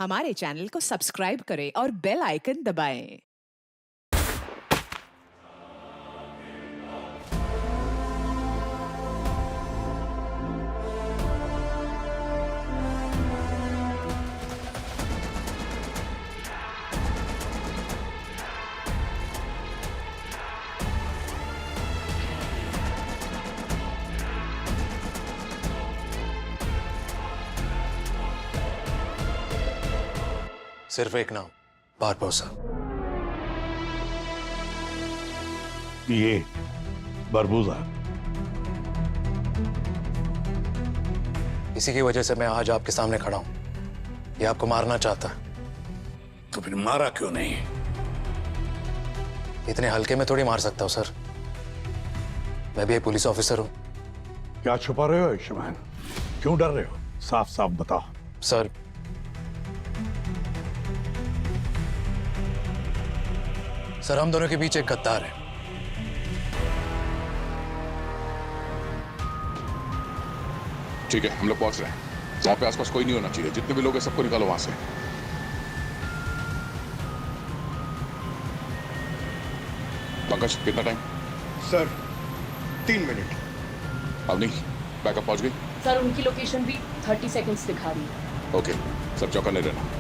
हमारे चैनल को सब्सक्राइब करें और बेल आइकन दबाएं। सिर्फ एक नाम, बारबोसा। ये बरबूजा। इसी की वजह से मैं आज आपके सामने खड़ा हूं। ये आपको मारना चाहता है। तो फिर मारा क्यों नहीं? इतने हल्के में थोड़ी मार सकता हूं सर। मैं भी एक पुलिस ऑफिसर हूं। क्या छुपा रहे हो आयुष्मान? क्यों डर रहे हो? साफ साफ बताओ। सर, हम दोनों के बीच एक गद्दार है। ठीक है, हम लोग पहुंच रहे हैं। वहां पे आसपास कोई नहीं होना चाहिए। जितने भी लोग हैं सबको निकालो वहां से। पंकज, कितना टाइम? सर 3 मिनट। अवनी, बैकअप पहुंच गई? सर उनकी लोकेशन भी 30 सेकंड्स दिखा रही है। ओके, सब चौकन्ने रहना।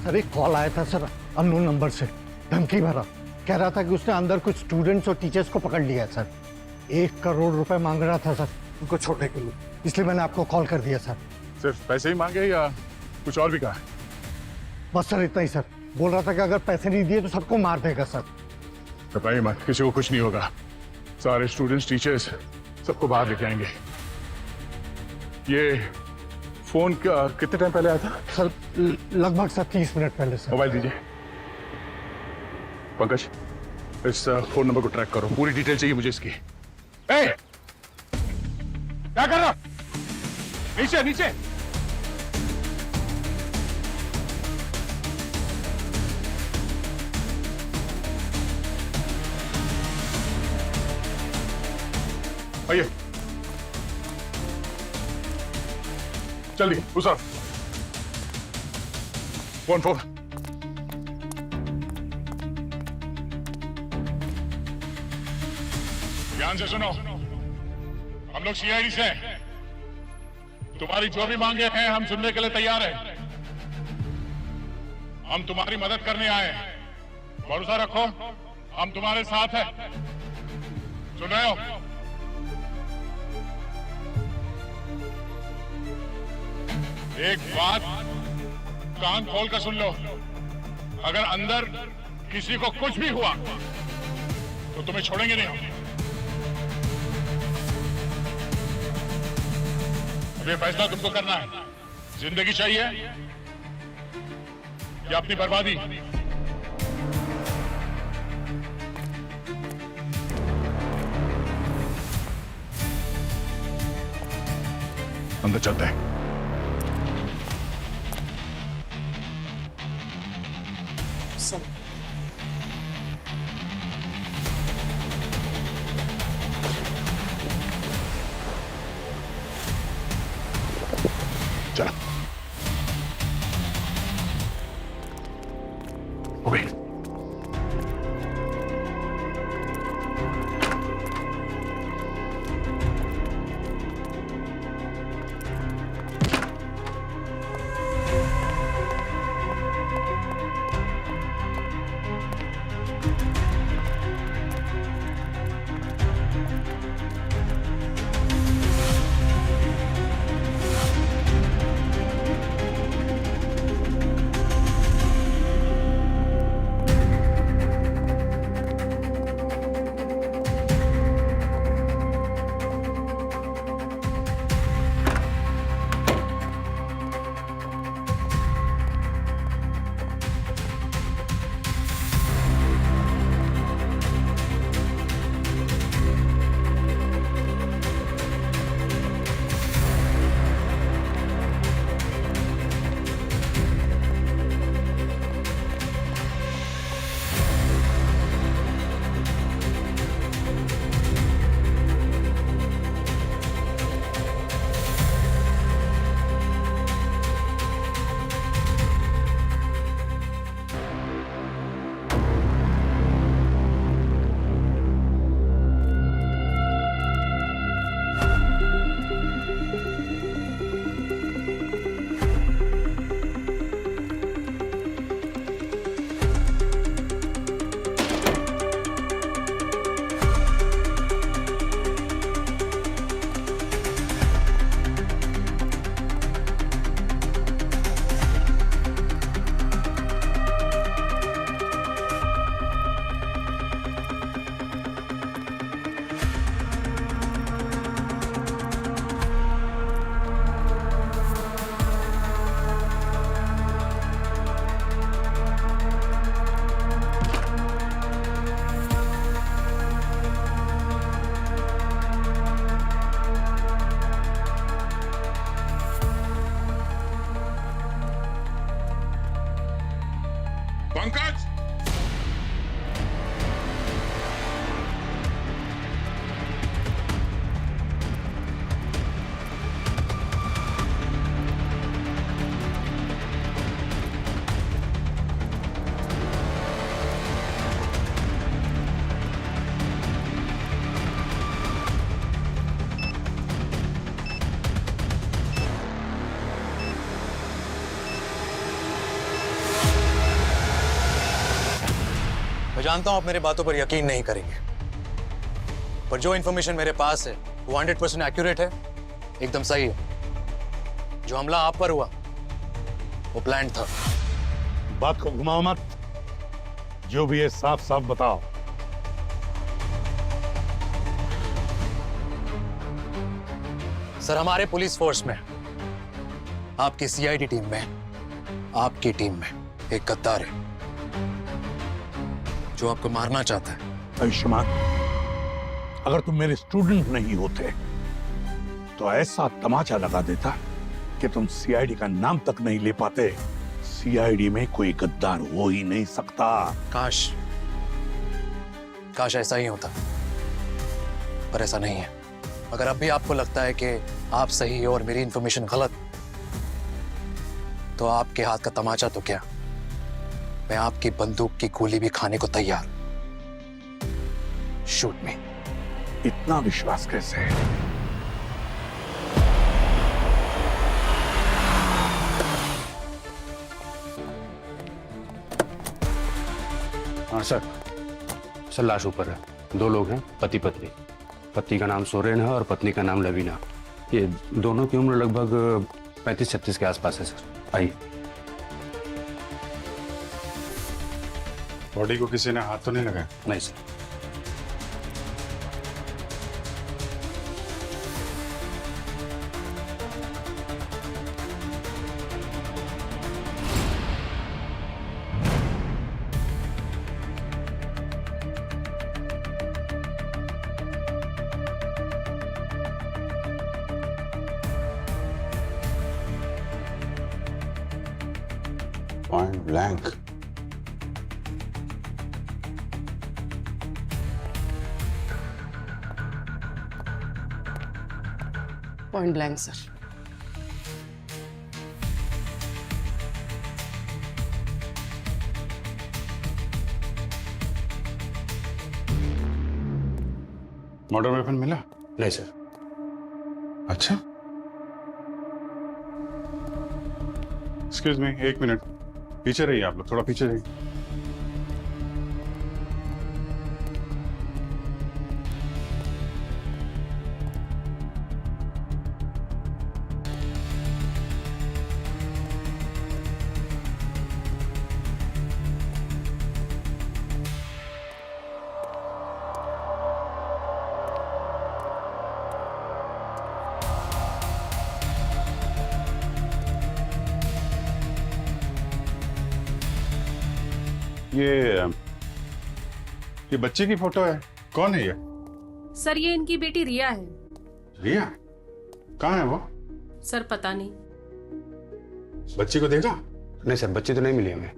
सर एक कॉल आया था सर, अननोन नंबर से, धमकी भरा। कह रहा था कि उसने अंदर कुछ स्टूडेंट्स और टीचर्स को पकड़ लिया है सर। 1 करोड़ रुपए मांग रहा था सर उनको छोड़ने के लिए, इसलिए मैंने आपको कॉल कर दिया सर। सिर्फ पैसे ही मांगे या कुछ और भी कहा? बस सर इतना ही सर। बोल रहा था कि अगर पैसे नहीं दिए तो सबको मार देगा सर। घबराइए मत, किसी को कुछ नहीं होगा। सारे स्टूडेंट्स, टीचर्स सबको बाहर लेके आएंगे। ये फोन कितने टाइम पहले आया था? सर लगभग सर 30 मिनट पहले सर। मोबाइल दीजिए। पंकज, इस फोन नंबर को ट्रैक करो। पूरी डिटेल चाहिए मुझे इसकी। ए! क्या कर रहा? नीचे नीचे। आइए जल्दी उस तरफ। 1-4। ध्यान से सुनो, हम लोग सीआईडी से हैं। तुम्हारी जो भी मांगे हैं हम सुनने के लिए तैयार हैं। हम तुम्हारी मदद करने आए हैं। भरोसा रखो, हम तुम्हारे साथ हैं। सुन रहे हो? एक बात कान खोल कर सुन लो, अगर अंदर किसी को कुछ भी हुआ तो तुम्हें छोड़ेंगे नहीं हम। अब ये फैसला तुमको करना है। जिंदगी चाहिए या अपनी बर्बादी? अंदर चलते हैं। चलो। वेट। जानता हूं आप मेरे बातों पर यकीन नहीं करेंगे, पर जो इंफॉर्मेशन मेरे पास है वो 100% एक्यूरेट है, एकदम सही है। जो हमला आप पर हुआ वो प्लान था। बात को घुमाओ मत, जो भी है साफ साफ बताओ। सर, हमारे पुलिस फोर्स में, आपकी सीआईडी टीम में, आपकी टीम में एक गद्दार है जो आपको मारना चाहता है। आयुष्मान, अगर तुम मेरे स्टूडेंट नहीं होते तो ऐसा तमाचा लगा देता कि तुम सीआईडी का नाम तक नहीं ले पाते। सीआईडी में कोई गद्दार हो ही नहीं सकता। काश ऐसा ही होता, पर ऐसा नहीं है। अगर अब भी आपको लगता है कि आप सही हो और मेरी इंफॉर्मेशन गलत, तो आपके हाथ का तमाचा तो क्या, मैं आपकी बंदूक की गोली भी खाने को तैयार। शूट मी। इतना विश्वास कैसे है? हाँ सर, लाश ऊपर है। 2 लोग हैं, पति पत्नी। पति का नाम सोरेन है और पत्नी का नाम लवीना। ये दोनों की उम्र लगभग 35-36 के आसपास है सर। आइए। बॉडी को किसी ने हाथ तो नहीं लगाया? नहीं sir. Point blank. Point blank sir. Murder weapon मिला? नहीं सर। अच्छा, एक्सक्यूज मी, 1 मिनट पीछे रहिए। आप लोग थोड़ा पीछे रहिए। ये बच्चे की फोटो है। कौन है ये? सर ये इनकी बेटी रिया है। रिया? कहाँ है वो? सर पता नहीं। बच्ची को देखा? नहीं सर, बच्ची तो नहीं मिली हमें।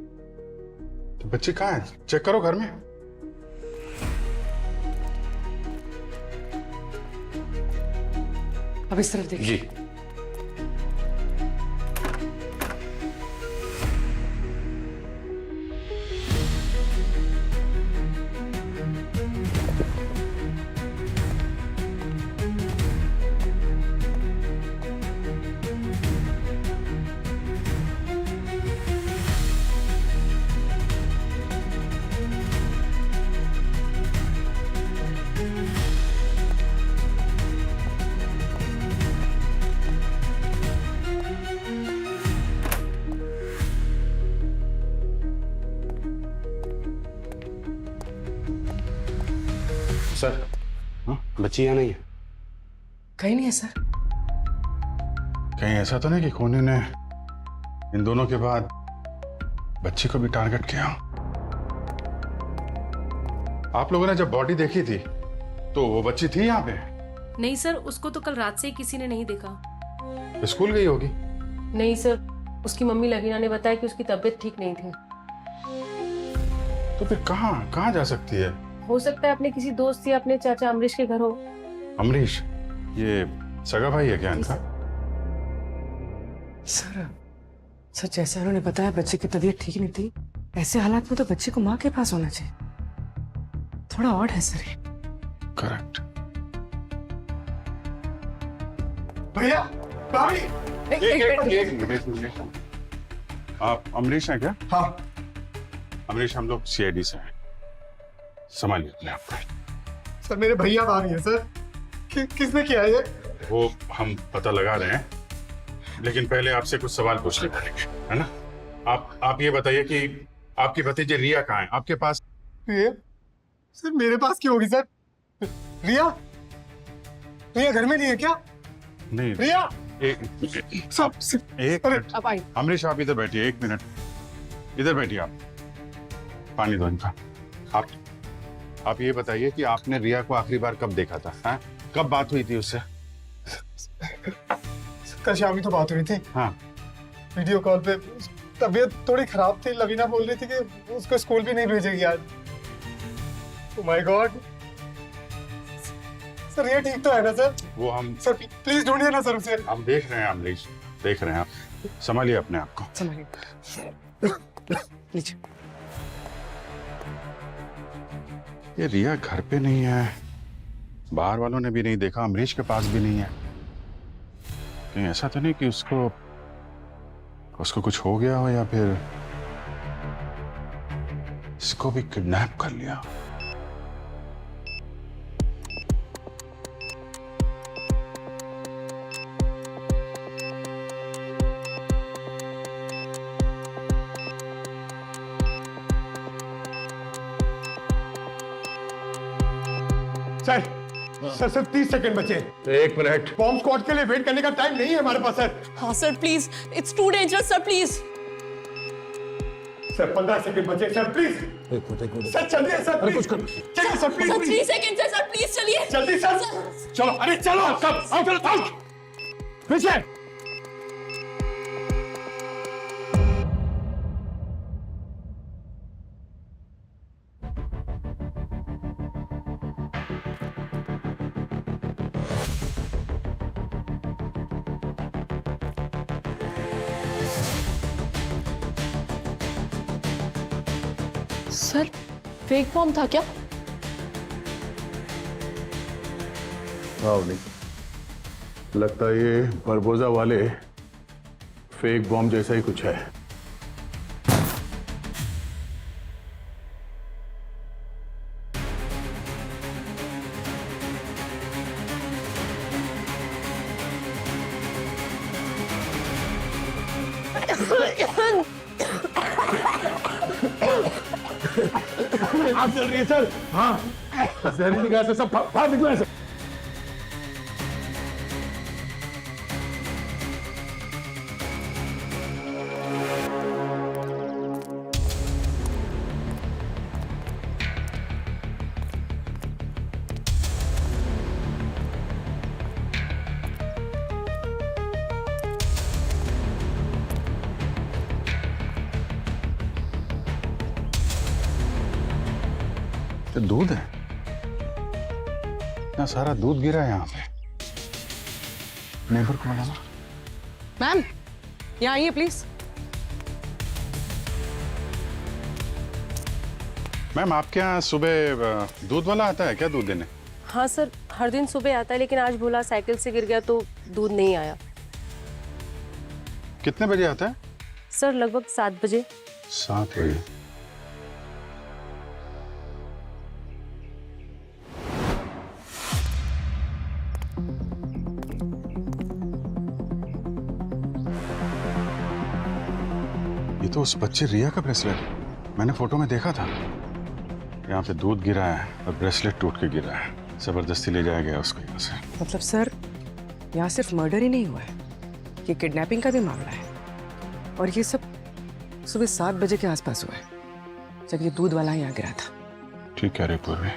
तो बच्ची कहाँ है? चेक करो घर में। अब इस तरफ देखिए। जी। सर, हाँ? बच्ची यहाँ नहीं है। कहीं नहीं है सर। कहीं ऐसा तो नहीं कि कोने ने इन दोनों के बाद बच्ची को भी टारगेट किया? आप लोगों ने जब बॉडी देखी थी तो वो बच्ची थी यहाँ पे? नहीं सर, उसको तो कल रात से ही किसी ने नहीं देखा। स्कूल गई होगी। नहीं सर, उसकी मम्मी लवीना ने बताया कि उसकी तबीयत ठीक नहीं थी। तो फिर कहाँ जा सकती है? हो सकता है अपने किसी दोस्त या अपने चाचा अमरीश के घर हो। अमरीश? ये सगा भाई है क्या इनका? सर जैसे उन्होंने बताया बच्चे की तबीयत ठीक नहीं थी, ऐसे हालात में तो बच्चे को माँ के पास होना चाहिए। थोड़ा ऑड है सर। करेक्ट। भैया, भाभी, एक मिनट। आप अमरीश हैं क्या? हाँ। अमरीश, हम लोग सीआईडी से हैं। संभालिए अपने आप को। सर मेरे भैया भाभी है सर। किसने किया ये? वो हम पता लगा रहे हैं, लेकिन पहले आपसे कुछ सवाल पूछने पड़ेंगे, है ना? आप ये बताइए कि आपकी भतीजी रिया कहाँ है आपके पास? रिया? सर मेरे पास क्यों होगी सर? रिया? रिया घर में नहीं है क्या? नहीं। रिया? एक मिनट। अब आई। अमरीश आप इधर बैठिए, 1 मिनट इधर बैठिए। आप पानी दो इनका। आप ये बताइए कि आपने रिया को आखिरी बार कब देखा था? हाँ? कब बात हुई थी उससे? कल शाम ही तो बात हुई थी। हाँ। वीडियो कॉल पे। तबीयत थोड़ी खराब थी, लवीना बोल रही थी कि उसको स्कूल भी नहीं भेजेगी आज। Oh my God. सर ये ठीक तो है ना सर? वो हम सर प्लीज ढूंढिए ना सर उसे। हम देख रहे हैं अमरीश, देख रहे हैं। आप संभालिए अपने आप को। संभालिए। लीजिए। ये रिया घर पे नहीं है, बाहर वालों ने भी नहीं देखा, अमरीश के पास भी नहीं है। कहीं ऐसा तो नहीं कि उसको कुछ हो गया हो या फिर इसको भी किडनैप कर लिया? सर सिर्फ 30 सेकंड बचे। 1 मिनट। बॉम्ब स्क्वाड के लिए वेट करने का टाइम नहीं है हमारे पास सर। हाँ sir please, it's too dangerous sir, please. Sir 15 second बचे सर, प्लीज। सर चलिए सर, अरे कुछ चलिए सर, प्लीज। 3 सेकंड है सर, प्लीज चलिए जल्दी सर। चलो, अरे चलो सब आओ, चलो आओ पीछे। सर फेक बॉम्ब था क्या? नहीं, लगता है ये बरबोजा वाले फेक बॉम्ब जैसा ही कुछ है। आप चल रही है सर? हाँ, जहरीली गैस से सब बाहर निकला है सर। दूध है, इतना सारा दूध गिरा है यहाँ पे। नेबर को बुलाना। मैम यहाँ आइए प्लीज। मैम आपके यहाँ सुबह दूध वाला आता है क्या दूध देने? हाँ सर, हर दिन सुबह आता है, लेकिन आज भोला साइकिल से गिर गया तो दूध नहीं आया। कितने बजे आता है? सर लगभग 7 बजे। 7 बजे। ये तो उस बच्चे रिया का ब्रेसलेट है, मैंने फोटो में देखा था। यहाँ पे दूध गिरा है और ब्रेसलेट टूट के गिरा है, जबरदस्ती ले जाया गया उसको यहाँ से। मतलब सर यहाँ सिर्फ मर्डर ही नहीं हुआ है, ये किडनैपिंग का भी मामला है। और ये सब सुबह 7 बजे के आसपास हुआ है, जब ये दूध वाला यहाँ गिरा था। ठीक कह रहे पूर्वी,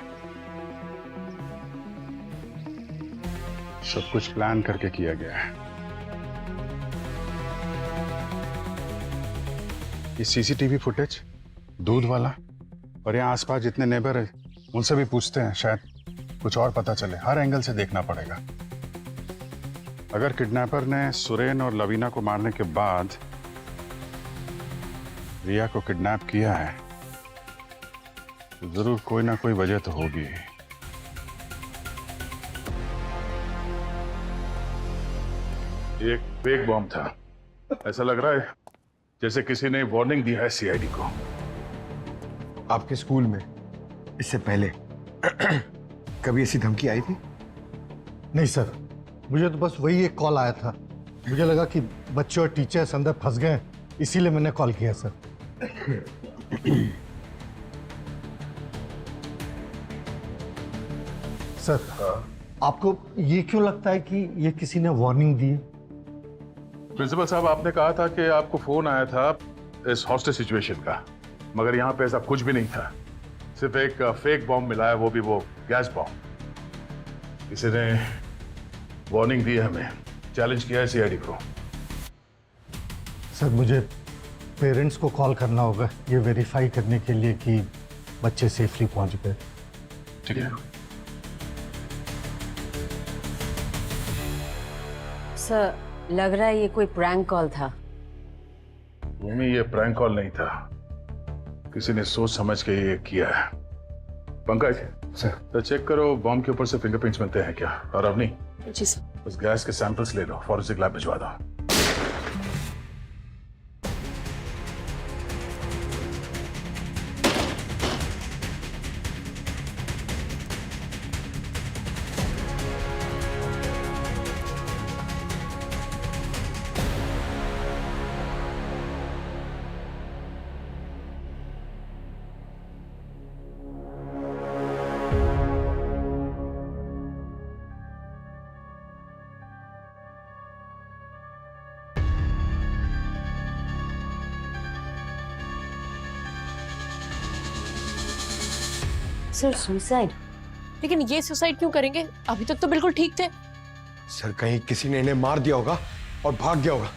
सब कुछ प्लान करके किया गया है। ये सीसीटीवी फुटेज, दूध वाला और यहाँ आसपास जितने नेबर हैं उनसे भी पूछते हैं, शायद कुछ और पता चले। हर एंगल से देखना पड़ेगा। अगर किडनैपर ने सुरेन और लवीना को मारने के बाद रिया को किडनैप किया है तो जरूर कोई ना कोई वजह तो होगी। एक फेक बॉम्ब था, ऐसा लग रहा है जैसे किसी ने वार्निंग दिया है सीआईडी को। आपके स्कूल में इससे पहले कभी ऐसी धमकी आई थी? नहीं सर, मुझे तो बस वही एक कॉल आया था। मुझे लगा कि बच्चे और टीचर्स अंदर फंस गए, इसीलिए मैंने कॉल किया सर। सर, आपको ये क्यों लगता है कि ये किसी ने वार्निंग दी है? प्रिंसिपल साहब, आपने कहा था कि आपको फोन आया था इस हॉस्टेज सिचुएशन का, मगर यहाँ पे ऐसा कुछ भी नहीं था। सिर्फ एक फेक बॉम्ब मिला है, वो भी वो गैस बॉम्ब। किसी ने वार्निंग दी है हमें, चैलेंज किया है सीआईडी को। सर, मुझे पेरेंट्स को कॉल करना होगा ये वेरीफाई करने के लिए कि बच्चे सेफली पहुंच गए। ठीक है सर, लग रहा है ये कोई प्रैंक कॉल था। मम्मी, ये प्रैंक कॉल नहीं था, किसी ने सोच समझ के ये किया है। पंकज सर, तो चेक करो बॉम्ब के ऊपर से फिंगरप्रिंट्स मिलते हैं क्या। और अवनी, जी सर। उस गैस के सैंपल्स ले लो, फॉरेंसिक लैब भिजवा दो। Sir, suicide? लेकिन ये सुसाइड क्यों करेंगे? अभी तक तो बिल्कुल ठीक थे। सर कहीं किसी ने इन्हें मार दिया होगा और भाग गया होगा।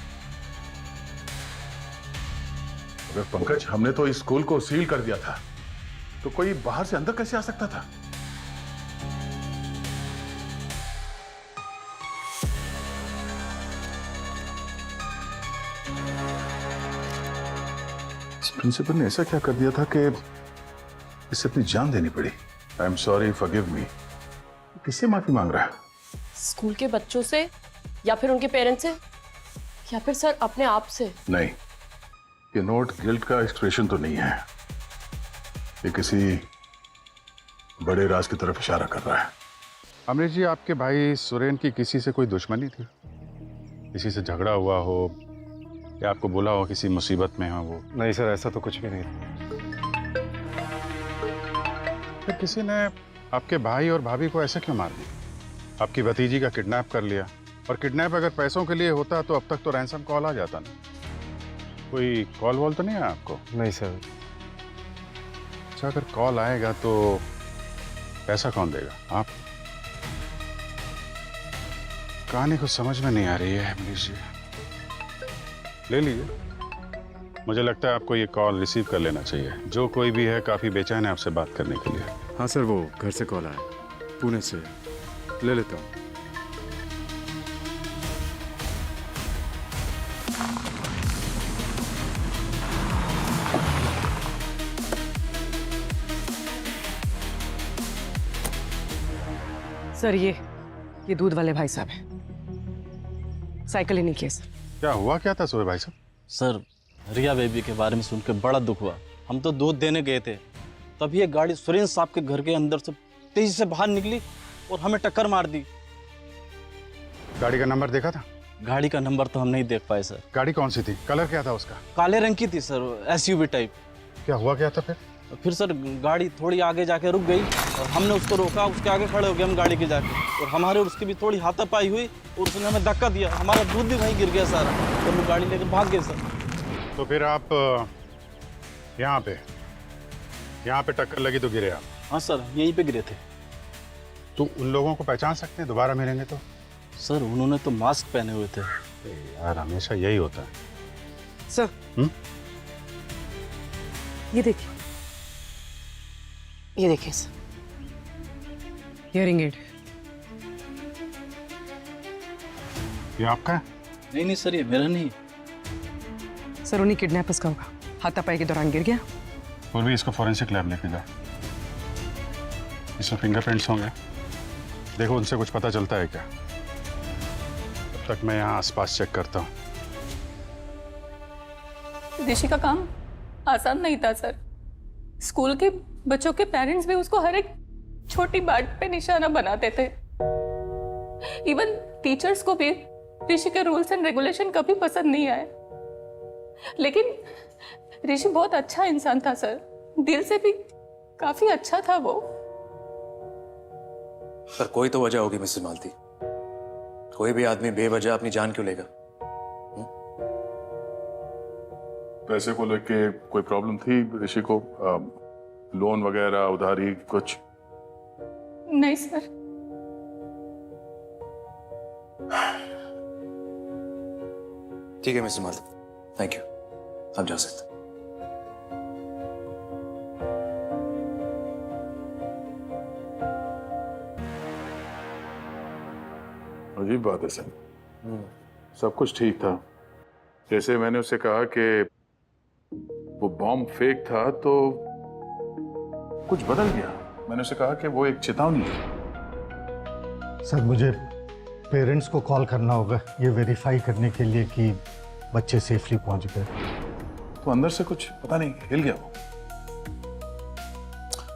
अबे पंकज, हमने तो इस स्कूल को सील कर दिया था, तो कोई बाहर से अंदर कैसे आ सकता था? इस प्रिंसिपल ने ऐसा क्या कर दिया था कि इसे अपनी जान देनी पड़ी? I am sorry, forgive me. किससे माफी मांग रहा है? स्कूल के बच्चों से, या फिर उनके पेरेंट्स से, या फिर सर अपने आप से? नहीं, ये नोट गिल्ट का एक्सप्रेशन तो नहीं है, ये किसी बड़े राज की तरफ इशारा कर रहा है। अमरीश जी, आपके भाई सुरेन की किसी से कोई दुश्मनी थी? किसी से झगड़ा हुआ हो या आपको बोला हो किसी मुसीबत में हो वो? नहीं सर, ऐसा तो कुछ भी नहीं था। फिर किसी ने आपके भाई और भाभी को ऐसे क्यों मार दिया? आपकी भतीजी का किडनैप कर लिया, और किडनैप अगर पैसों के लिए होता तो अब तक तो रैंसम कॉल आ जाता ना। कोई कॉल वॉल तो नहीं है आपको? नहीं सर। अच्छा, अगर कॉल आएगा तो पैसा कौन देगा? आप? कहानी कुछ समझ में नहीं आ रही है अमरीश जी। ले लीजिए, मुझे लगता है आपको ये कॉल रिसीव कर लेना चाहिए। जो कोई भी है काफी बेचैन है आपसे बात करने के लिए। हाँ सर, वो घर से कॉल आया, पुणे से। ले लेता हूँ। सर, ये दूध वाले भाई साहब हैं। साइकिल ही नहीं किया सर। क्या हुआ क्या था सुबह भाई साहब? सर, रिया बेबी के बारे में सुन के बड़ा दुख हुआ। हम तो दूध देने गए थे, तभी ये गाड़ी सुरेन साहब के घर के अंदर से तेजी से बाहर निकली और हमें टक्कर मार दी। गाड़ी का नंबर देखा था? गाड़ी का नंबर तो हम नहीं देख पाए सर। गाड़ी कौन सी थी? कलर क्या था उसका? काले रंग की थी सर, एसयूवी टाइप। क्या हुआ क्या था फिर? फिर सर गाड़ी थोड़ी आगे जाके रुक गई और हमने उसको रोका, उसके आगे खड़े हो गए हम गाड़ी के जाके, और हमारे और उसकी भी थोड़ी हाथापाई हुई और उसने हमें धक्का दिया। हमारा दूध भी वहीं गिर गया सारा, और वो गाड़ी लेकर भाग गए सर। तो फिर आप यहाँ पे टक्कर लगी तो गिरे आप? हाँ सर, यहीं पे गिरे थे। तो उन लोगों को पहचान सकते हैं दोबारा मिलेंगे तो? सर, उन्होंने तो मास्क पहने हुए थे। यार, हमेशा यही होता है। सर, ये देखिए सर, हियरिंग एड। ये आपका है? नहीं सर, ये मेरा नहीं। सर, उन्हीं किडनैपर्स का होगा। हाथापाई के दौरान गिर गया। और भी इसको फॉरेंसिक लैब लेके जाओ, इसमें फिंगरप्रिंट्स होंगे, देखो उनसे कुछ पता चलता है क्या। तब तक मैं यहाँ आसपास चेक करता हूँ। विदेशी का काम आसान नहीं था सर। स्कूल के बच्चों के पेरेंट्स भी उसको हर एक छोटी बात पे निशाना बनाते थे। इवन टीचर्स को भी ऋषि के रूल्स एंड रेगुलेशन कभी पसंद नहीं आए। लेकिन ऋषि बहुत अच्छा इंसान था सर, दिल से भी काफी अच्छा था वो। पर कोई तो वजह होगी मिसेस मालती। कोई भी आदमी बेवजह अपनी जान क्यों लेगा? पैसे को लेके कोई प्रॉब्लम थी ऋषि को? लोन वगैरह, उधारी कुछ? नहीं सर। ठीक है मिसेस मालती, थैंक यू, आप जा सकते हैं। अजीब बात है सर, सब कुछ ठीक था। जैसे मैंने उससे कहा कि वो बॉम्ब फेक था तो कुछ बदल गया। मैंने उसे कहा कि वो एक चेतावनी है। सर मुझे पेरेंट्स को कॉल करना होगा ये वेरीफाई करने के लिए कि बच्चे सेफली पहुंच गए। तो अंदर से कुछ पता नहीं हिल गया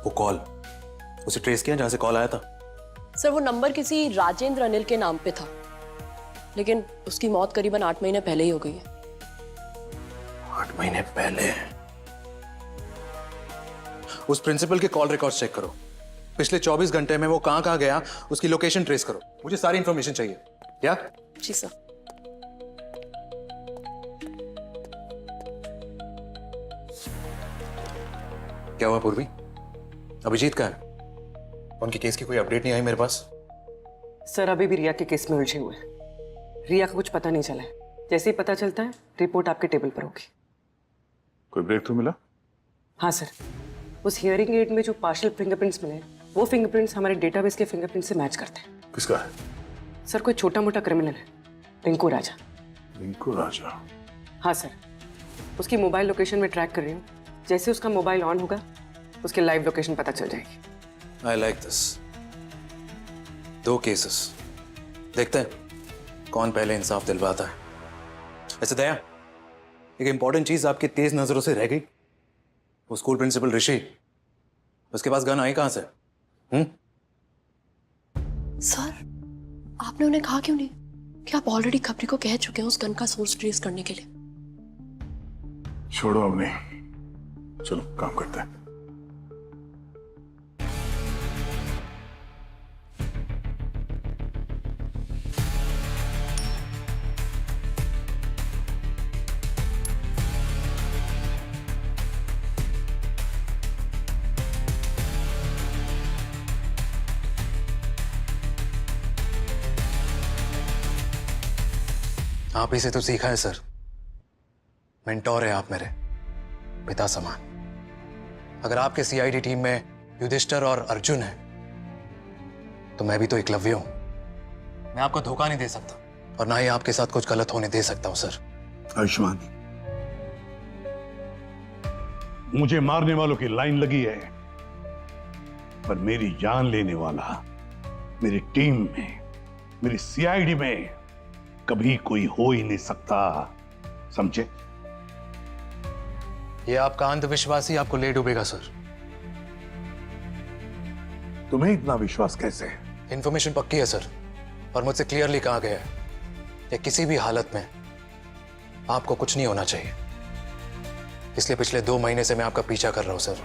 वो कॉल, उसे ट्रेस किया जहां से कॉल आया था? सर वो नंबर किसी राजेंद्र अनिल के नाम पे था, लेकिन उसकी मौत करीबन 8 महीने पहले ही हो गई है। 8 महीने पहले? उस प्रिंसिपल के कॉल रिकॉर्ड्स चेक करो। पिछले 24 घंटे में वो कहां गया उसकी लोकेशन ट्रेस करो। मुझे सारी इंफॉर्मेशन चाहिए। क्या? जी सर। क्या हुआ पूर्वी? अभिजीत का है? उनके केस की कोई अपडेट नहीं आई मेरे पास। सर अभी भी रिया के केस में उलझे हुए हैं। रिया का कुछ पता नहीं चला है। जैसे ही पता चलता है रिपोर्ट आपके टेबल पर होगी। कोई ब्रेक थ्रू मिला? हाँ सर, उस हियरिंग एड में जो पार्शियल फिंगरप्रिंट्स मिले वो फिंगरप्रिंट्स हमारे डेटाबेस के फिंगरप्रिंट से मैच करते हैं। किसका है? सर कोई छोटा मोटा क्रिमिनल है, रिंकू राजा। रिंकू राजा? हाँ सर, उसकी मोबाइल लोकेशन में ट्रैक कर रही हूँ। जैसे उसका मोबाइल ऑन होगा उसकी लाइव लोकेशन पता चल जाएगी। I like this. 2 केसेस, देखते हैं कौन पहले इंसाफ दिलवाता है। ऐसे दया, एक इंपॉर्टेंट चीज आपकी तेज नजरों से रह गई। वो स्कूल प्रिंसिपल ऋषि, उसके पास गन आई कहां से? सर आपने उन्हें कहा क्यों नहीं कि आप ऑलरेडी खबरी को कह चुके हैं उस गन का सोर्स ट्रेस करने के लिए? छोड़ो अब नहीं, चलो काम करते हैं। आप ही से तो सीखा है सर। मेंटोर है आप मेरे, पिता समान। अगर आपके सीआईडी टीम में युधिष्ठिर और अर्जुन है तो मैं भी तो एकलव्य हूं। मैं आपको धोखा नहीं दे सकता और ना ही आपके साथ कुछ गलत होने दे सकता हूं सर। आयुष्मान, मुझे मारने वालों की लाइन लगी है, पर मेरी जान लेने वाला मेरी टीम में, मेरी सीआईडी में कभी कोई हो ही नहीं सकता, समझे? ये आपका अंधविश्वास ही आपको ले डूबेगा सर। तुम्हें इतना विश्वास कैसे? इंफॉर्मेशन पक्की है सर, और मुझसे क्लियरली कहा गया है कि किसी भी हालत में आपको कुछ नहीं होना चाहिए। इसलिए पिछले 2 महीने से मैं आपका पीछा कर रहा हूं सर।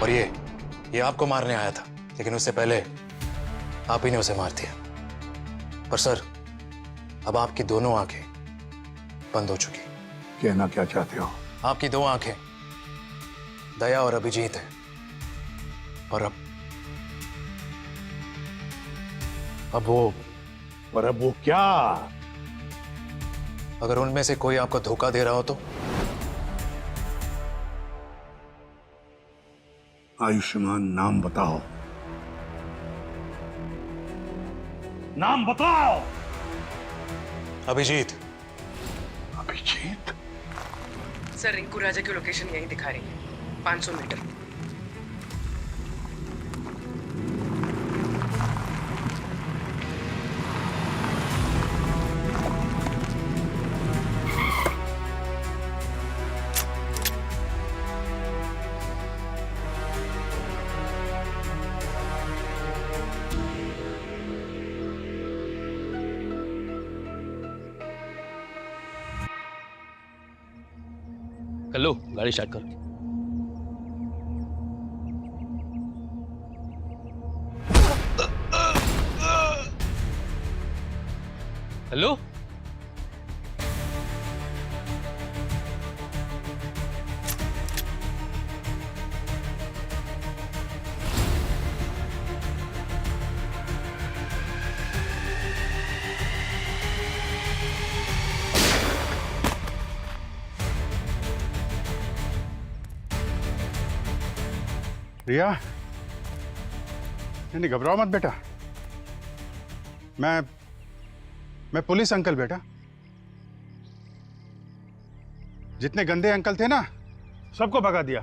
और ये आपको मारने आया था, लेकिन उससे पहले आप ही ने उसे मार दिया। पर सर अब आपकी दोनों आंखें बंद हो चुकी। कहना क्या चाहते हो? आपकी 2 आंखें दया और अभिजीत है, और अब वो क्या? अगर उनमें से कोई आपको धोखा दे रहा हो तो? आयुष्मान, नाम बताओ, नाम बताओ। अभिजीत। अभिजीत? सर रिंकू राजा की लोकेशन यही दिखा रही है, 500 मीटर। कल्लू गाड़ी स्टार्ट कर। हेलो रिया, नहीं घबराओ मत बेटा। मैं पुलिस अंकल बेटा। जितने गंदे अंकल थे ना सबको भगा दिया।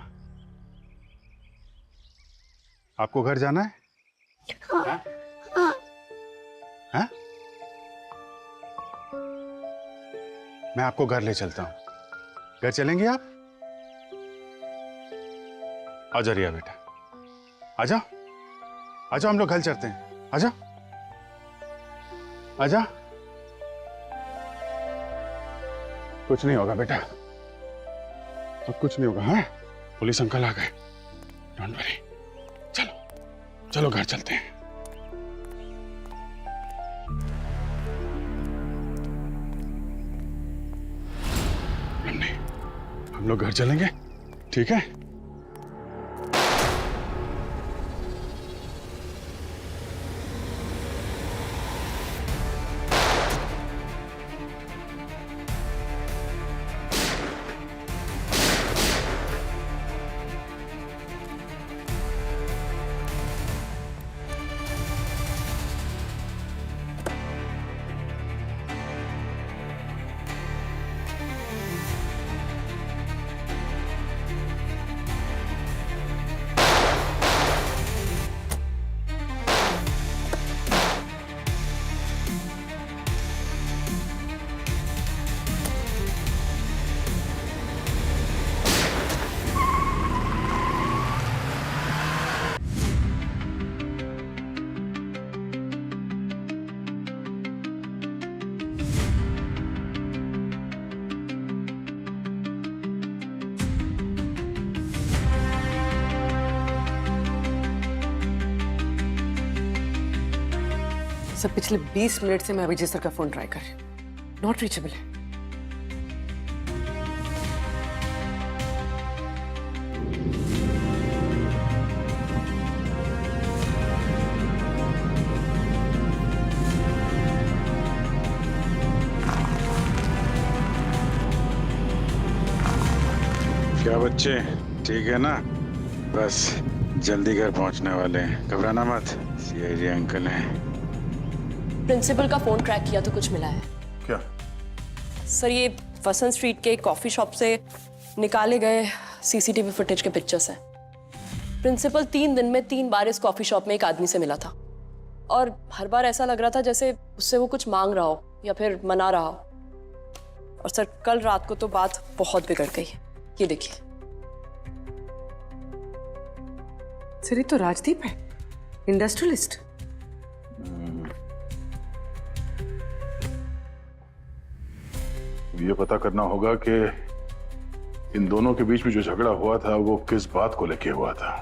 आपको घर जाना है? हाँ? मैं आपको घर ले चलता हूं। घर चलेंगे आप? आ जा रिया बेटा, आ जाओ आ जाओ, हम लोग घर चलते हैं। आ जाओ आ जा। कुछ नहीं होगा बेटा, अब कुछ नहीं होगा। हाँ, पुलिस अंकल आ गए, डोंट वरी। चलो चलो घर चलते हैं। नहीं, हम लोग घर चलेंगे, ठीक है? सर पिछले 20 मिनट से मैं अभिजीत सर का फोन ट्राई कर रही हूँ, नॉट रीचेबल है। क्या बच्चे ठीक है ना? बस जल्दी घर पहुंचने वाले हैं, घबराना मत। सीआईडी अंकल हैं। प्रिंसिपल का फोन ट्रैक किया तो कुछ मिला है क्या? सर ये वसंत स्ट्रीट के एक कॉफी शॉप से निकाले गए सीसीटीवी फुटेज के पिक्चर्स हैं। प्रिंसिपल 3 दिन में 3 बार इस कॉफी शॉप में एक आदमी से मिला था और हर बार ऐसा लग रहा था जैसे उससे वो कुछ मांग रहा हो या फिर मना रहा हो। और सर कल रात को तो बात बहुत बिगड़ गई। ये देखिए सर, ये तो राजदीप है, इंडस्ट्रियलिस्ट। ये पता करना होगा कि इन दोनों के बीच में जो झगड़ा हुआ था वो किस बात को लेके हुआ था।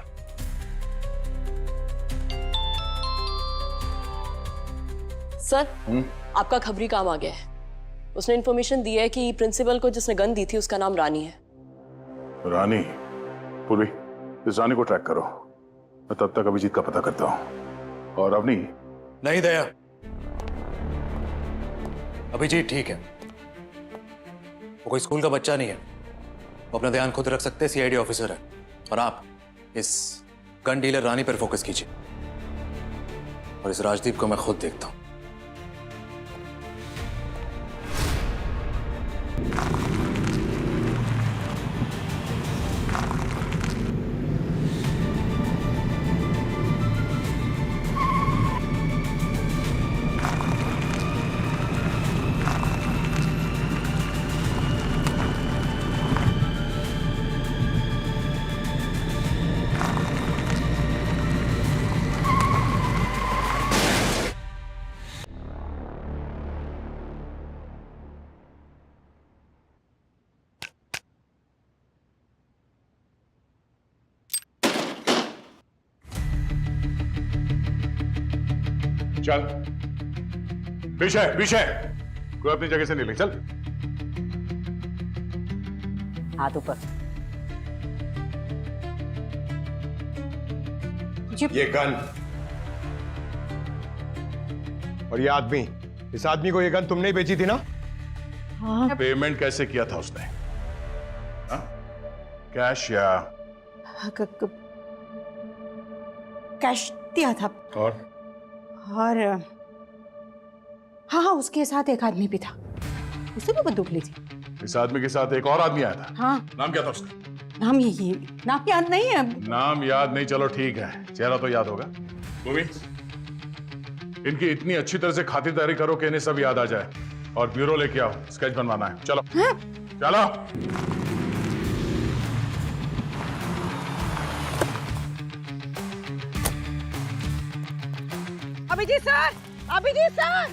सर आपका खबरी काम आ गया है। उसने इंफॉर्मेशन दी है कि प्रिंसिपल को जिसने गन दी थी उसका नाम रानी है। रानी? पूर्वी, इस रानी को ट्रैक करो, मैं तब तक अभिजीत का पता करता हूं। और अवनी? नहीं दया, अभिजीत ठीक है, वो कोई स्कूल का बच्चा नहीं है। वो अपना ध्यान खुद रख सकते, सीआईडी ऑफिसर है। और आप इस गन डीलर रानी पर फोकस कीजिए और इस राजदीप को मैं खुद देखता हूं। चल पीछे पीछे, कोई अपनी जगह से नहीं ले, चल। हाथ ऊपर। ये गन और ये आदमी, इस आदमी को ये गन तुमने ही बेची थी ना? हाँ। पेमेंट कैसे किया था उसने? हाँ? कैश या कैश दिया था। और हाँ हाँ, उसके साथ एक आदमी भी था, उसने भी बंदूक ली थी। इस आदमी के साथ एक और आदमी आया था। हाँ। नाम क्या था उसका? नाम यही, नाम याद नहीं है। नाम याद नहीं, चलो ठीक है, चेहरा तो याद होगा। भूमि, इनकी इतनी अच्छी तरह से खातिरदारी करो कि इन्हें सब याद आ जाए, और ब्यूरो लेके आओ, स्केच बनवाना है। चलो चलो। Abhijit sir, Abhijit sir.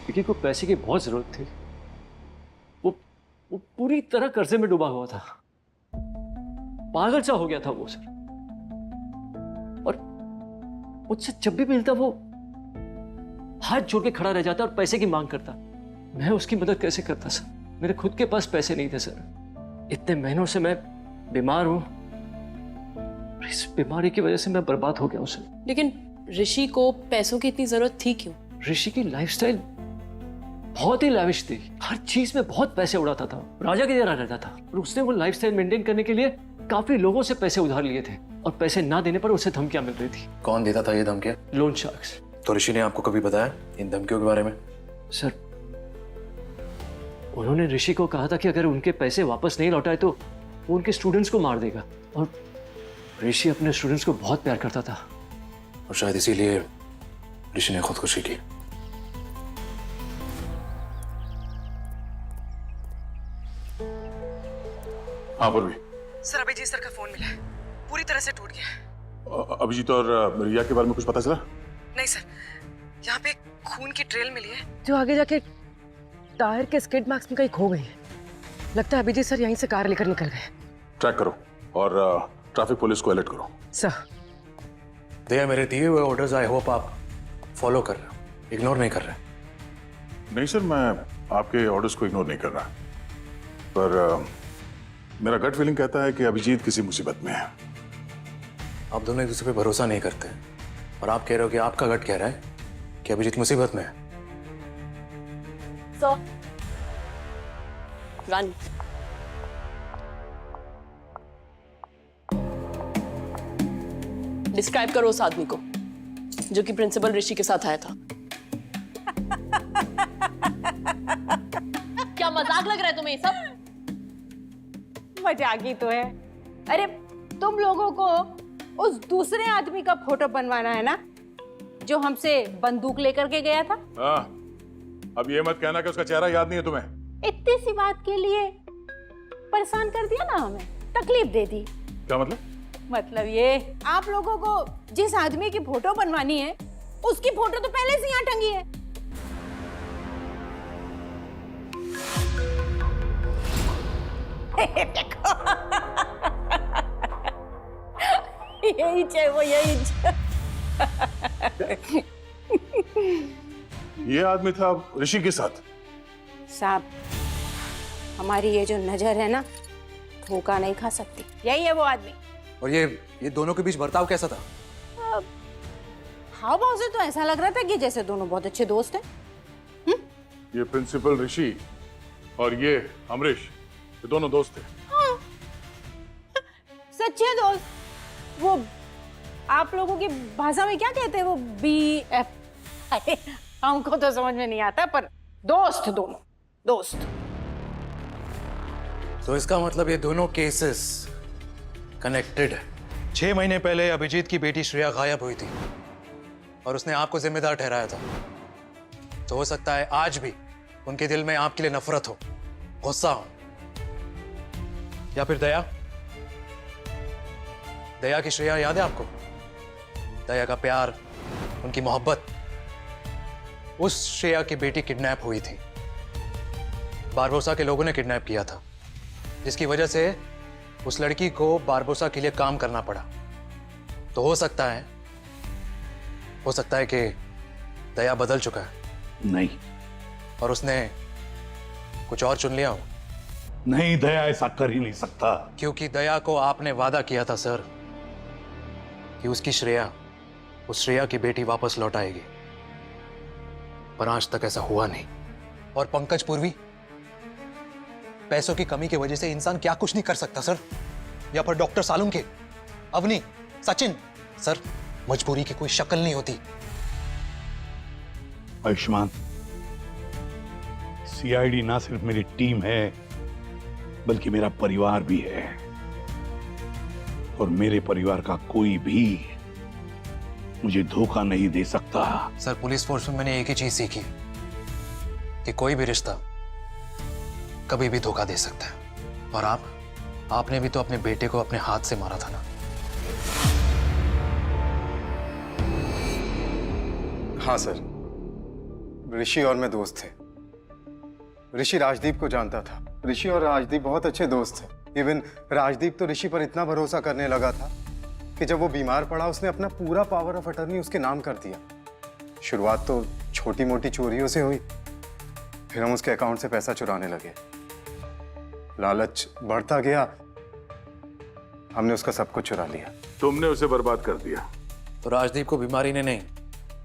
Vicky को पैसे की बहुत जरूरत थी। वो पूरी तरह कर्जे में डूबा हुआ था, पागल सा हो गया था वो सर। और मुझसे जब भी मिलता वो हाथ जोड़ के खड़ा रह जाता और पैसे की मांग करता। मैं उसकी मदद कैसे करता सर? मेरे खुद के पास पैसे नहीं थे सर। इतने महीनों से मैं बीमार हूं, इस बीमारी की वजह से मैं बर्बाद हो गया हूं सर। लेकिन ऋषि को पैसों की इतनी जरूरत थी क्यों? ऋषि की लाइफस्टाइल बहुत ही लाविश थी, हर चीज में बहुत पैसे उड़ाता था, राजा की तरह रहता था। और उसने वो लाइफस्टाइल मेंटेन करने के लिए काफी लोगों से पैसे उधार लिए थे, और पैसे ना देने पर उसे धमकियां मिल रही थी। कौन देता था ये धमकियां? Loan sharks. तो ऋषि ने आपको कभी बताया इन धमकियों के बारे में? सर, उन्होंने ऋषि को कहा था कि अगर उनके पैसे वापस नहीं लौटाए तो वो उनके स्टूडेंट्स को मार देगा। और ऋषि अपने स्टूडेंट्स को बहुत प्यार करता था, और शायद इसीलिए ऋषि ने खुदकुशी की। हाँ पूर्वी। सर, अभिजीत सर का फोन मिला है, पूरी तरह से टूट गया है। अभिजीत और रिया के बारे में कुछ पता चला? नहीं सर, यहाँ पे खून की ट्रेल मिली है जो आगे जाके टायर के स्किड मार्क्स में कहीं खो गई है। लगता है अभिजीत सर यहीं से कार लेकर निकल गए। ट्रैक करो और ट्रैफिक पुलिस को अलर्ट करो। सर, दया, मेरे दिए हुए ऑर्डर्स आई होप आप फॉलो कर रहे हो, इग्नोर नहीं कर रहे। नहीं सर, मैं आपके ऑर्डर्स को इग्नोर नहीं कर रहा, पर मेरा गट फीलिंग कहता है कि अभिजीत किसी मुसीबत में है। आप दोनों एक दूसरे पे भरोसा नहीं करते, और आप कह रहे हो कि आपका गट कह रहा है कि अभिजीत मुसीबत में है। रन। डिस्क्राइब करो उस आदमी को जो कि प्रिंसिपल ऋषि के साथ आया था। क्या मजाक लग रहा है तुम्हें सब? मजाक ही तो है। अरे तुम लोगों को उस दूसरे आदमी का फोटो बनवाना है ना, जो हमसे बंदूक लेकर के गया था। हाँ, अब ये मत कहना कि उसका चेहरा याद नहीं है तुम्हें। इतनी सी बात के लिए परेशान कर दिया ना, हमें तकलीफ दे दी। क्या मतलब? मतलब ये, आप लोगों को जिस आदमी की फोटो बनवानी है उसकी फोटो तो पहले से यहाँ टंगी है। यही चाहिए, वो यही ये आदमी था ऋषि के साथ। साहब, हमारी ये जो नजर है ना, धोखा नहीं खा सकती। यही है वो आदमी। और ये दोनों के बीच बर्ताव कैसा था? हाव भाव से तो ऐसा लग रहा था कि जैसे दोनों बहुत अच्छे दोस्त हैं। ये प्रिंसिपल ऋषि और ये अमरीश, ये दोनों दोस्त थे। हाँ, सच्चे दोस्त। वो आप लोगों की भाषा में क्या कहते हैं, वो BF? हमको तो समझ में नहीं आता, पर दोस्त, दोनों दोस्त। तो इसका मतलब ये दोनों केसेस कनेक्टेड है। 6 महीने पहले अभिजीत की बेटी श्रेया गायब हुई थी और उसने आपको जिम्मेदार ठहराया था। तो हो सकता है आज भी उनके दिल में आपके लिए नफरत हो, गुस्सा हो, या फिर दया की श्रेया याद है आपको? दया का प्यार, उनकी मोहब्बत। उस श्रेया की बेटी किडनैप हुई थी बारबोसा के लोगों ने किडनैप किया था, जिसकी वजह से उस लड़की को बारबोसा के लिए काम करना पड़ा। तो हो सकता है कि दया बदल चुका है। नहीं, और उसने कुछ और चुन लिया हो। नहीं, दया ऐसा कर ही नहीं सकता। क्योंकि दया को आपने वादा किया था सर कि उसकी श्रेया, उस श्रेया की बेटी वापस लौट आएगी, पर आज तक ऐसा हुआ नहीं। और पंकज पूर्वी, पैसों की कमी की वजह से इंसान क्या कुछ नहीं कर सकता सर। या फिर डॉक्टर सालुंके, अवनी, सचिन, सर मजबूरी की कोई शक्ल नहीं होती। आयुष्मान, सीआईडी ना सिर्फ मेरी टीम है बल्कि मेरा परिवार भी है, और मेरे परिवार का कोई भी मुझे धोखा नहीं दे सकता। सर पुलिस फोर्स में मैंने एक ही चीज सीखी कि कोई भी रिश्ता कभी भी धोखा दे सकता है। और आपने भी तो अपने बेटे को अपने हाथ से मारा था ना। हाँ सर, ऋषि और मैं दोस्त थे। ऋषि राजदीप को जानता था। ऋषि और राजदीप बहुत अच्छे दोस्त थे। इवन राजदीप तो ऋषि पर इतना भरोसा करने लगा था कि जब वो बीमार पड़ा उसने अपना पूरा पावर ऑफ अटर्नी उसके नाम कर दिया। शुरुआत तो छोटी मोटी चोरियों से हुई, फिर हम उसके अकाउंट से पैसा चुराने लगे। लालच बढ़ता गया, हमने उसका सब कुछ चुरा लिया। तुमने उसे बर्बाद कर दिया। तो राजदीप को बीमारी ने नहीं,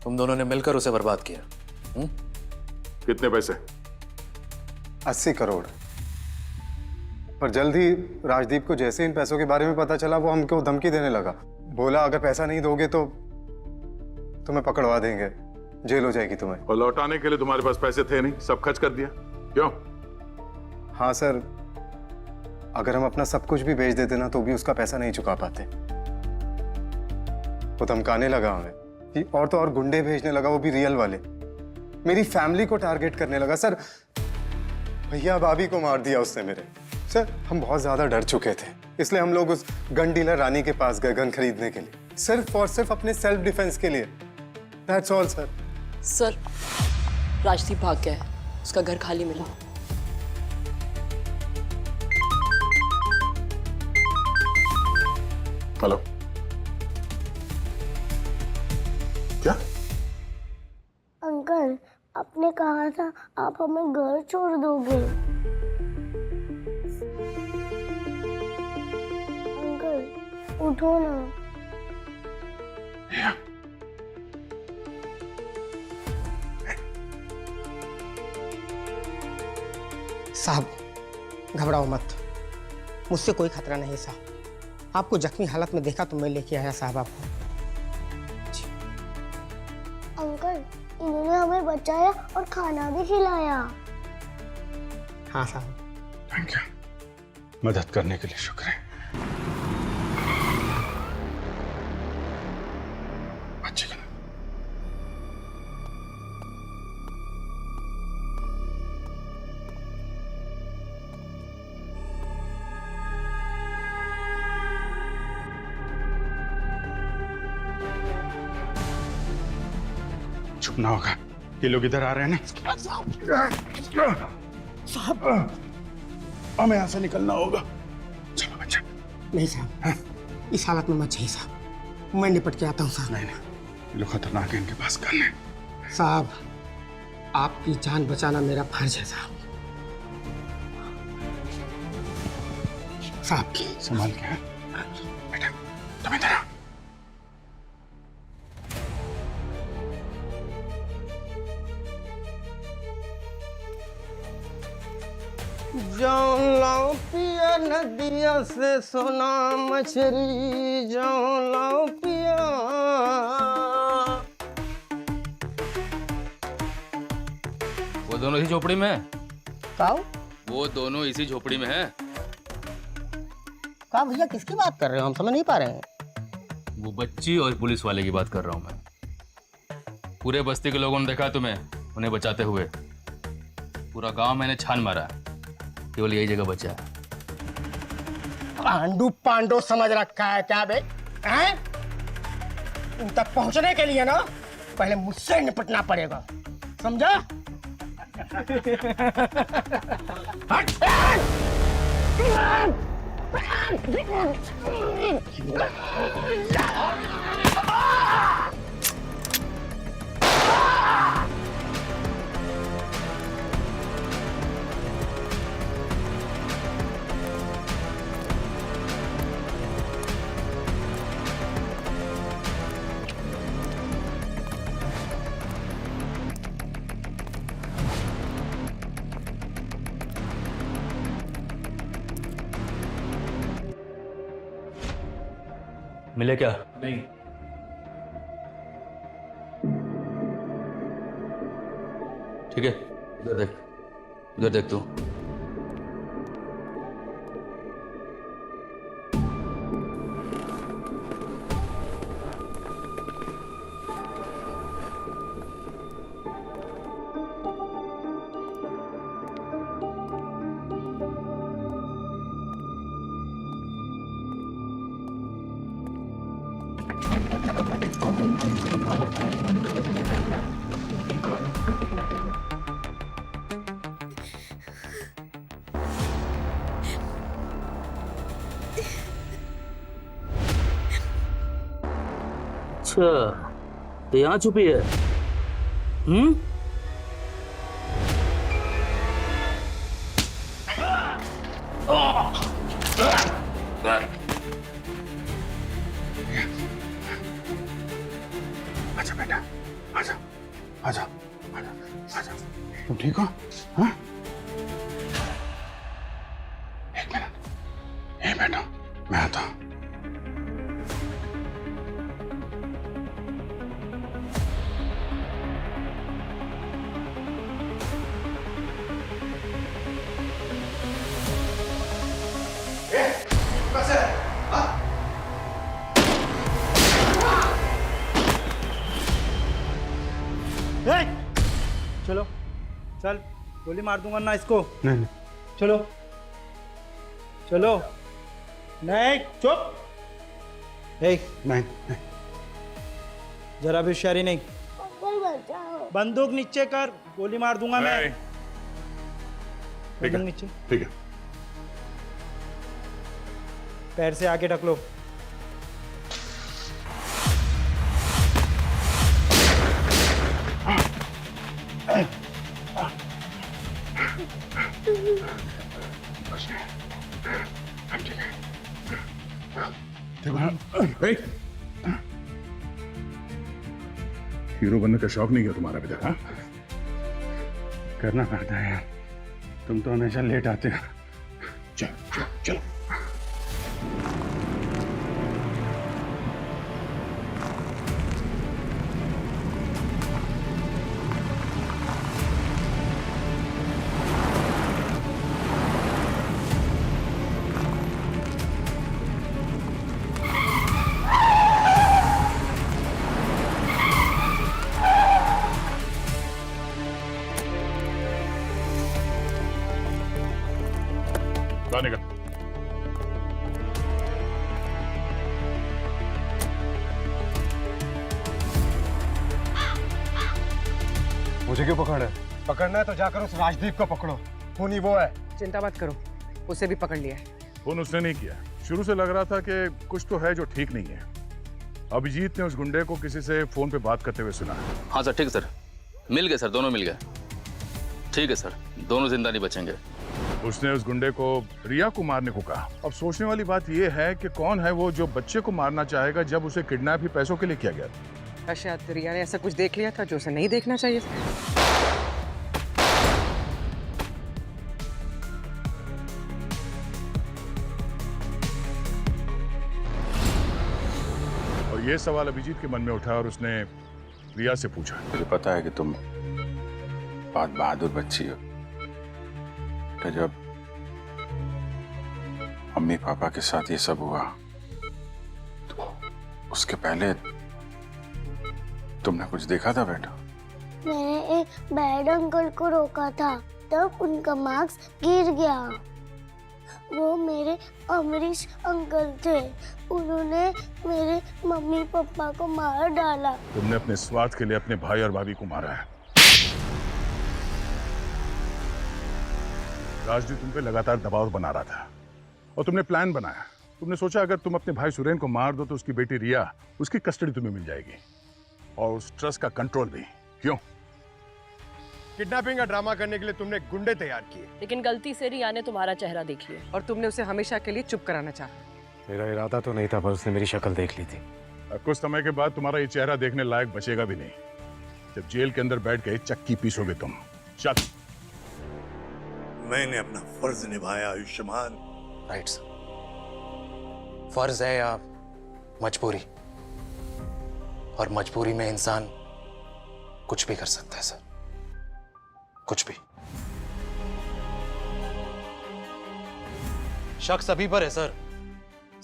तुम दोनों ने मिलकर उसे बर्बाद किया। कितने पैसे? 80 करोड़। पर जल्द ही राजदीप को जैसे इन पैसों के बारे में पता चला, वो हमको धमकी देने लगा। बोला अगर पैसा नहीं दोगे तो तुम्हें पकड़वा देंगे, जेल हो जाएगी तुम्हें। और लौटाने के लिए तुम्हारे पास पैसे थे नहीं, सब खर्च कर दिया। क्यों? हाँ सर, अगर हम अपना सब कुछ भी बेच देते ना तो भी उसका पैसा नहीं चुका पाते। वो धमकाने लगा हमें कि और तो और गुंडे भेजने लगा, वो भी रियल वाले। मेरी फैमिली को टारगेट करने लगा। सर भैया भाभी को मार दिया उसने मेरे। सर हम बहुत ज्यादा डर चुके थे, इसलिए हम लोग उस गन डीलर रानी के पास गए गन खरीदने के लिए, सिर्फ और सिर्फ अपने सेल्फ डिफेंस के लिए। That's all sir. Sir Rajdeep भाग गया है, उसका घर खाली मिला। हेलो, क्या? अंकल, आपने कहा था आप हमें घर छोड़ दोगे। अंकल उठो ना। साहब घबराओ मत, मुझसे कोई खतरा नहीं साहब। आपको जख्मी हालत में देखा तो मैं लेके आया साहब आपको। अंकल इन्होंने हमें बचाया और खाना भी खिलाया। हाँ साहब। थैंक यू, मदद करने के लिए शुक्र है। अच्छी गल। छुपना होगा, ये लोग इधर आ रहे हैं ना। साहब हमें यहाँ से निकलना होगा। चलो बच्चा। नहीं साहब, इस हालत में मत जाइए साहब, मैं निपट के आता हूँ साहब। नहीं नहीं, ये लोग खतरनाक है, इनके पास गन है। साहब आपकी जान बचाना मेरा फर्ज है साहब। साहब की संभाल के। बेटा तुम इधर आओ। जाऊं लाऊं पिया नदिया से सोना मछली, जाऊं लाऊं पिया। वो दोनों इसी झोपड़ी में है। का? वो दोनों इसी झोपड़ी में है। का भैया किसकी बात कर रहे हो, हम समझ नहीं पा रहे हैं। वो बच्ची और पुलिस वाले की बात कर रहा हूँ मैं। पूरे बस्ती के लोगों ने देखा तुम्हें उन्हें बचाते हुए। पूरा गांव मैंने छान मारा, केवल यही जगह बचा है। पांडु पांडु समझ रखा है क्या बे? हैं? उन तक पहुंचने के लिए ना पहले मुझसे निपटना पड़ेगा, समझा? मिले क्या? नहीं। ठीक है, इधर देख तू। अच्छा, तो यहाँ छुपी है? आजा बेटा, आजा, आजा, आजा, आजा। तुम ठीक हो? हाँ? एक मिनट, ये बेटा, मैं आता हूँ। चलो, चल, गोली मार दूंगा ना इसको। नहीं, चलो, चलो, नहीं, चुप। नहीं, जरा भी होशियारी नहीं। अंकल बचाओ। बंदूक नीचे कर, गोली मार दूंगा मैं। ठीक है, नीचे, ठीक है। पैर से आगे ढक लो। हीरो बनने का शौक नहीं है तुम्हारा बेटा? हाँ, करना पड़ता है यार, तुम तो हमेशा लेट आते हो। चलो चलो चलो। गाने का मुझे क्यों पकड़ है? पकड़ना है तो जाकर उस राजदीप को पकड़ो, खून ही वो है। चिंता मत करो, उसे भी पकड़ लिया है। फोन उसने नहीं किया। शुरू से लग रहा था कि कुछ तो है जो ठीक नहीं है। अभिजीत ने उस गुंडे को किसी से फोन पे बात करते हुए सुना। हाँ सर, ठीक है सर, मिल गए सर, दोनों मिल गए। ठीक है सर, दोनों जिंदा नहीं बचेंगे। उसने उस गुंडे को रिया को मारने को कहा। अब सोचने वाली बात यह है कि कौन है वो जो बच्चे को मारना चाहेगा जब उसे किडनैप ही पैसों के लिए किया गया था। शायद रिया ने ऐसा कुछ देख लिया था जो उसे नहीं देखना चाहिए था। और ये सवाल अभिजीत के मन में उठा और उसने रिया से पूछा। मुझे पता है कि तुम बहुत बहादुर बच्ची हो, तो जब मम्मी पापा के साथ ये सब हुआ तो उसके पहले तुमने कुछ देखा था बेटा? मैंने एक बैड अंकल को रोका था, तब उनका मार्क्स गिर गया। वो मेरे अमरीश अंकल थे, उन्होंने मेरे मम्मी पापा को मार डाला। तुमने अपने स्वार्थ के लिए अपने भाई और भाभी को मारा है। राजदीप तुम पे लगातार दबाव बना रहा था और तुमने प्लान बनाया। तुमने सोचा अगर तुम अपने भाई सुरेन को मार दो तो उसकी बेटी रिया, उसकी कस्टडी तुम्हें मिल जाएगी और उस ट्रस्ट का कंट्रोल भी। क्यों? किडनैपिंग का ड्रामा करने के लिए तुमने गुंडे तैयार किए, लेकिन गलती से रिया ने तुम्हारा चेहरा देख लिया और तुमने उसे हमेशा के लिए चुप कराना चाहा। मेरा इरादा तो नहीं था, पर उसने मेरी शक्ल देख ली थी। अब कुछ समय के बाद तुम्हारा ये चेहरा देखने लायक बचेगा भी नहीं, जब जेल के अंदर बैठ के चक्की पीसोगे तुम। चल। मैंने अपना फर्ज निभाया आयुष्मान। राइट सर, फर्ज है या मजबूरी, और मजबूरी में इंसान कुछ भी कर सकता है सर, कुछ भी। शक सभी पर है सर,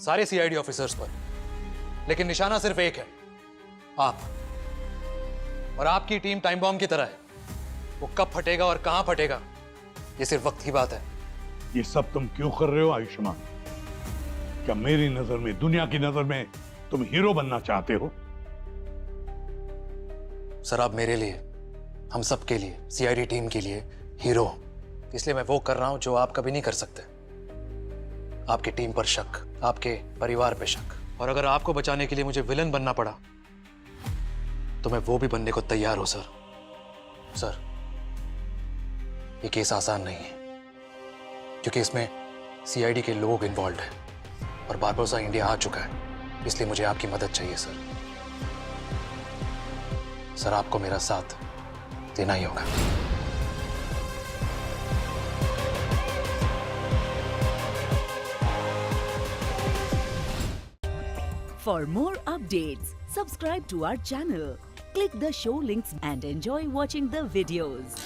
सारे सीआईडी ऑफिसर्स पर, लेकिन निशाना सिर्फ एक है, आप। और आपकी टीम टाइम बॉम्ब की तरह है, वो कब फटेगा और कहां फटेगा ये सिर्फ वक्त की बात है। ये सब तुम क्यों कर रहे हो आयुष्मान? क्या मेरी नजर में, दुनिया की नजर में तुम हीरो बनना चाहते हो? सर आप मेरे लिए, हम सब के लिए, सीआईडी टीम के लिए हीरो हो। इसलिए मैं वो कर रहा हूं जो आप कभी नहीं कर सकते। आपकी टीम पर शक, आपके परिवार पे शक, और अगर आपको बचाने के लिए मुझे विलन बनना पड़ा तो मैं वो भी बनने को तैयार हूं सर। सर ये केस आसान नहीं है, क्योंकि इसमें सीआईडी के लोग इन्वॉल्व हैं और बारबोसा इंडिया आ चुका है, इसलिए मुझे आपकी मदद चाहिए सर। सर आपको मेरा साथ देना ही होगा। For more updates, subscribe to our channel, click the show links and enjoy watching the videos.